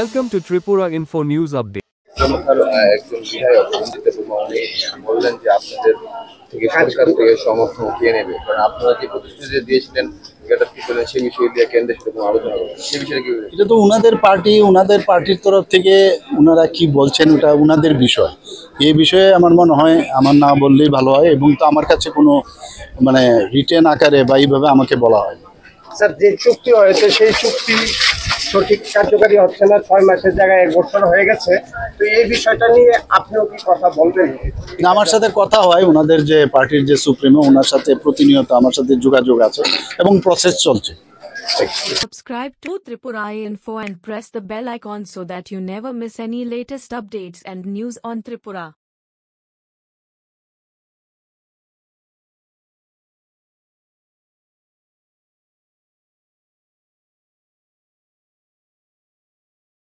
Welcome to Tripura Info News Update. একজন বিধায়ক রঞ্জিত বর্মা উনি বললেন যে আপনাদের থেকে সরকার থেকে সমর্থন উঠিয়ে নেবে, কারণ আপনারা যে প্রতিশ্রুতি দিয়েছিলেন এটা কি করেন সেই বিষয়ে দিয়ে কেন্দ্রের সাথে কোনো আলোচনা করবেন, সেই বিষয়ে কি এটা তো ওনাদের পার্টির তরফ থেকে ওনারা কি বলছেন ওটা ওনাদের বিষয়। এই বিষয়ে আমার মনে হয় আমার না বললেই ভালো হয়, এবং তো আমার কাছে কোনো মানে রিটেন আকারে বা এইভাবে আমাকে বলা হয়। স্যার, যে চুক্তি হয়েছে সেই চুক্তি সঠিক কার্যকারী হচ্ছে না, 6 মাসের জায়গায় 1 বছর হয়ে গেছে। তো এই বিষয়টা নিয়ে আপনিও কি কথা বলবেন? আমার সাথে কথা হয়, ওনাদের যে পার্টির যে সুপ্রিমো ওনার সাথে প্রতিনিয়ত আমার সাথে যোগাযোগ আছে এবং প্রসেস চলছে। Subscribe to Tripura Info and press the bell icon so that you never miss any latest updates and news on Tripura.